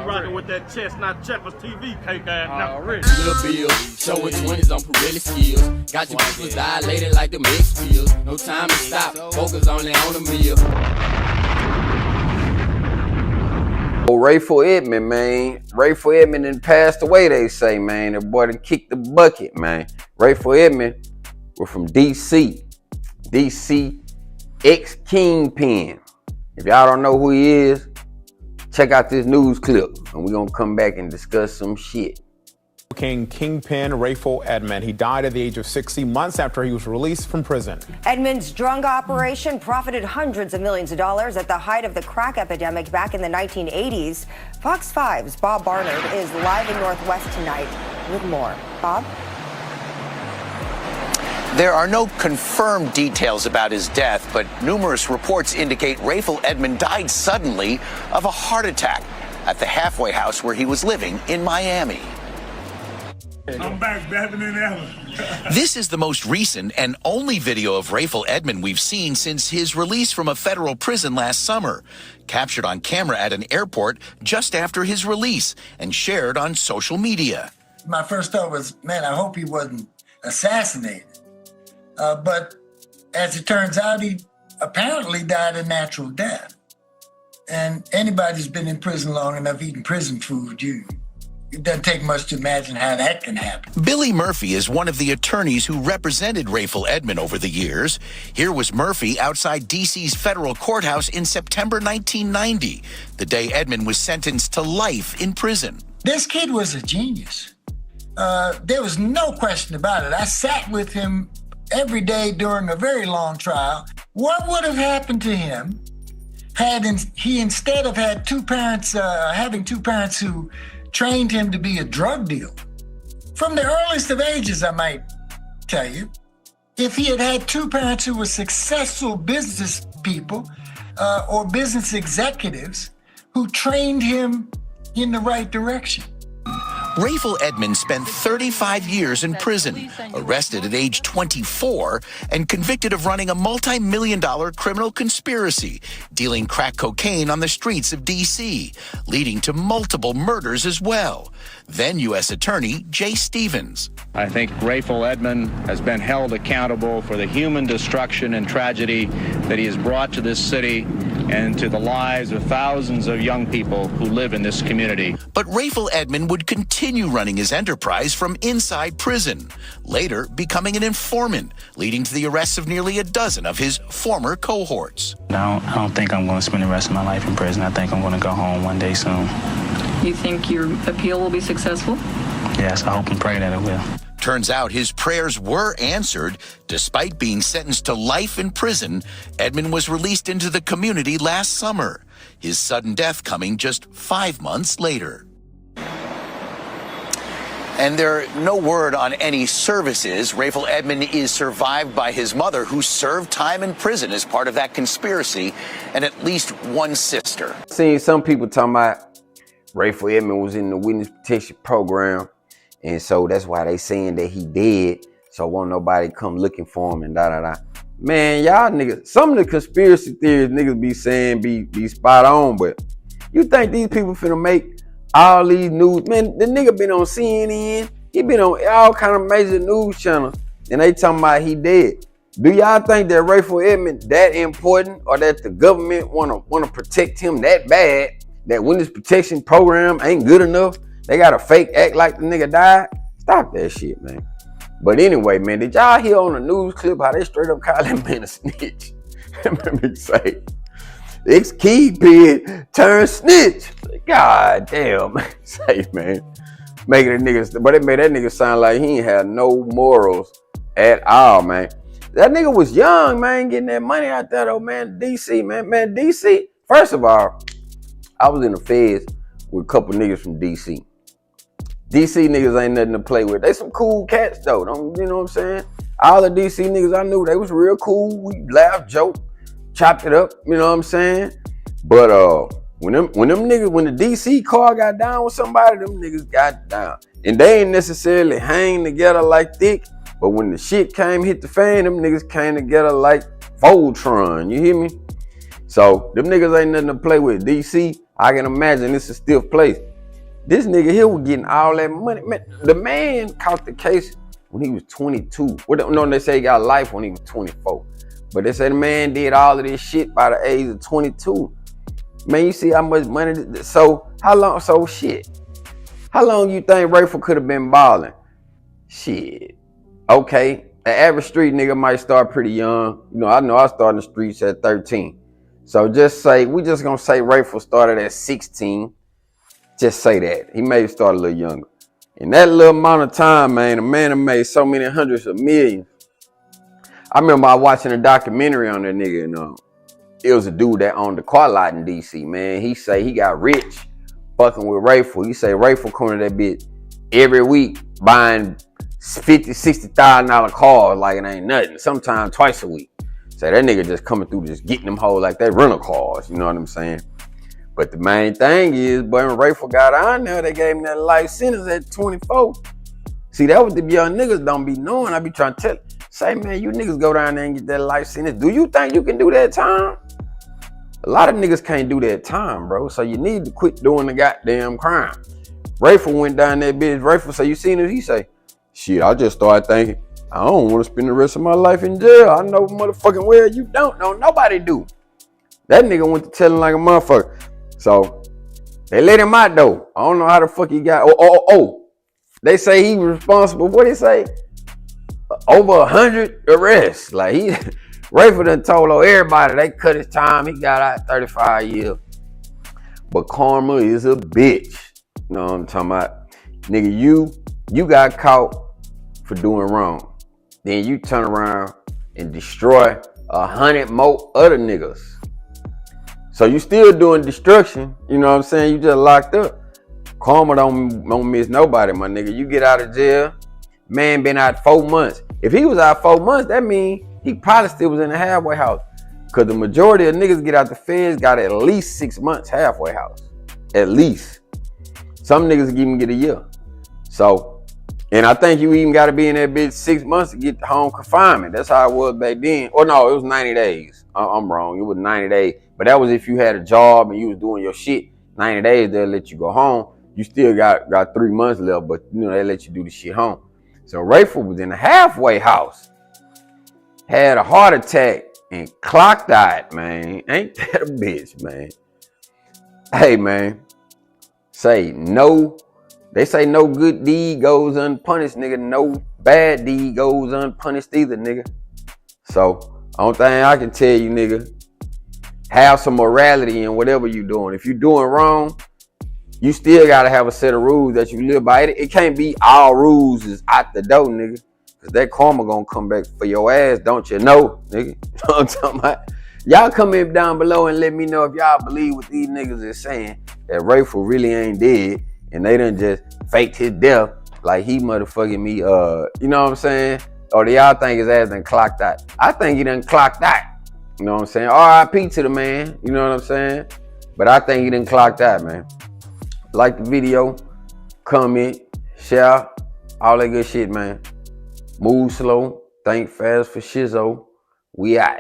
rocking with that chestnut Checkers TV cake ass now. Little Bill, showing 20s on Pirelli skills. Got your people dilated like the mix pills. No time to stop, focus only on the meal. Oh, Rayful Edmond, man. Rayful Edmond done passed away, they say, man. The boy done kicked the bucket, man. Rayful Edmond was from DC. DC ex-Kingpin. If y'all don't know who he is, check out this news clip, and we're gonna come back and discuss some shit. Kingpin Rayful Edmond. He died at the age of 60 months after he was released from prison. Edmond's drug operation profited hundreds of millions of dollars at the height of the crack epidemic back in the 1980s. Fox 5's Bob Barnard is live in Northwest tonight with more. Bob? There are no confirmed details about his death, but numerous reports indicate Rayful Edmond died suddenly of a heart attack at the halfway house where he was living in Miami. I'm back better than ever. This is the most recent and only video of Rayful Edmond we've seen since his release from a federal prison last summer, captured on camera at an airport just after his release and shared on social media. My first thought was, man, I hope he wasn't assassinated. But as it turns out, he apparently died a natural death. And anybody who's been in prison long enough eating prison food, it doesn't take much to imagine how that can happen. Billy Murphy is one of the attorneys who represented Rayful Edmond over the years. Here was Murphy outside D.C.'s federal courthouse in September 1990, the day Edmond was sentenced to life in prison. This kid was a genius. There was no question about it. I sat with him every day during a very long trial. What would have happened to him had he instead of having two parents who trained him to be a drug dealer? From the earliest of ages, I might tell you, if he had had two parents who were successful business people or business executives who trained him in the right direction. Rayful Edmond spent 35 years in prison, arrested at age 24, and convicted of running a multi-million-dollar criminal conspiracy, dealing crack cocaine on the streets of D.C., leading to multiple murders as well. Then U.S. Attorney Jay Stevens. I think Rayful Edmond has been held accountable for the human destruction and tragedy that he has brought to this city and to the lives of thousands of young people who live in this community. But Rayful Edmond would continue running his enterprise from inside prison, later becoming an informant, leading to the arrests of nearly a dozen of his former cohorts. I don't think I'm going to spend the rest of my life in prison. I think I'm going to go home one day soon. You think your appeal will be successful? Yes, I hope and pray that it will. Turns out his prayers were answered. Despite being sentenced to life in prison, Edmond was released into the community last summer, his sudden death coming just 5 months later. And there's no word on any services. Rayful Edmond is survived by his mother, who served time in prison as part of that conspiracy, and at least one sister. Seen some people talking about Rayful Edmond was in the witness protection program, and so that's why they saying that he dead, so won't nobody come looking for him and da-da-da. Man, y'all niggas, some of the conspiracy theories niggas be saying be spot on, but you think these people finna make all these news? Man, the nigga been on CNN, he been on all kind of major news channels, and they talking about he dead. Do y'all think that Rayful Edmond that important, or that the government wanna protect him that bad, that witness protection program ain't good enough? They got to fake act like the nigga died? Stop that shit, man. But anyway, man, did y'all hear on the news clip how they straight up call that man a snitch? Let me say, ex-Kingpin turned snitch. God damn, man. Say, man. Making the niggas, but it made that nigga sound like he ain't had no morals at all, man. That nigga was young, man, getting that money out there, though, man. DC, man. Man, DC, first of all, I was in the feds with a couple niggas from DC. DC niggas ain't nothing to play with. They some cool cats though, you know what I'm saying? All the DC niggas I knew, they was real cool. We laughed, joked, chopped it up, you know what I'm saying? But when the DC car got down with somebody, them niggas got down. And they ain't necessarily hang together like thick, but when the shit hit the fan, them niggas came together like Voltron, you hear me? So them niggas ain't nothing to play with. DC, I can imagine it's a stiff place. This nigga here was getting all that money. Man, the man caught the case when he was 22. No, they say he got life when he was 24. But they say the man did all of this shit by the age of 22. Man, you see how much money? So how long? So shit. How long you think Rayful could have been balling? Shit. Okay, the average street nigga might start pretty young. You know I started in the streets at 13. So we just gonna say Rayful started at 16. Just say that. He may start a little younger. In that little amount of time, man, a man have made so many hundreds of millions. I remember I watching a documentary on that nigga, and it was a dude that owned the car lot in DC, man. He say he got rich fucking with Rayful. He say Rayful coming to that bitch every week buying $50,000, $60,000 cars like it ain't nothing. Sometimes twice a week. So that nigga just coming through just getting them hoes like they rental cars. You know what I'm saying? But the main thing is, boy, when Rayful got on there, they gave him that life sentence at 24. See, that what the young niggas don't be knowing. I be trying to tell. Say, man, you niggas go down there and get that life sentence. Do you think you can do that time? A lot of niggas can't do that time, bro. So you need to quit doing the goddamn crime. Rayful went down that bitch. Rayful say, you seen it? He say, shit, I just started thinking, I don't want to spend the rest of my life in jail. I know motherfucking well you don't know. Nobody do. That nigga went to telling like a motherfucker. So they let him out though. I don't know how the fuck he got. They say he was responsible. What they say? Over 100 arrests. Like Rayful done told everybody they cut his time. He got out 35 years. But karma is a bitch. You know what I'm talking about? Nigga, you got caught for doing wrong. Then you turn around and destroy 100 more other niggas. So you still doing destruction. You know what I'm saying? You just locked up. Karma don't miss nobody, my nigga. You get out of jail. Man been out 4 months. If he was out 4 months, that means he probably still was in the halfway house. Because the majority of niggas get out the feds got at least 6 months halfway house. At least. Some niggas even get a year. So, and I think you even got to be in that bitch 6 months to get the home confinement. That's how it was back then. Or no, it was 90 days. I'm wrong. It was 90 days. But that was if you had a job and you was doing your shit. 90 days, they'll let you go home. You still got 3 months left, but you know they let you do the shit home. So Rayful was in the halfway house. Had a heart attack and clocked out, man. Ain't that a bitch, man? Hey, man. Say no. They say no good deed goes unpunished, nigga. No bad deed goes unpunished either, nigga. So, only thing I can tell you, nigga, have some morality in whatever you doing. If you doing wrong, you still gotta have a set of rules that you live by. It can't be all rules is out the door, nigga. Cause that karma gonna come back for your ass, don't you know, nigga? You know what I'm talking about? Y'all comment down below and let me know if y'all believe what these niggas is saying, that Rayful really ain't dead and they done just faked his death like he motherfucking me, you know what I'm saying? Or do y'all think his ass done clocked out? I think he done clocked out. You know what I'm saying? R.I.P. to the man, you know what I'm saying? But I think he done clocked out, man. Like the video, comment, share, all that good shit, man. Move slow, think fast for shizzo. We out.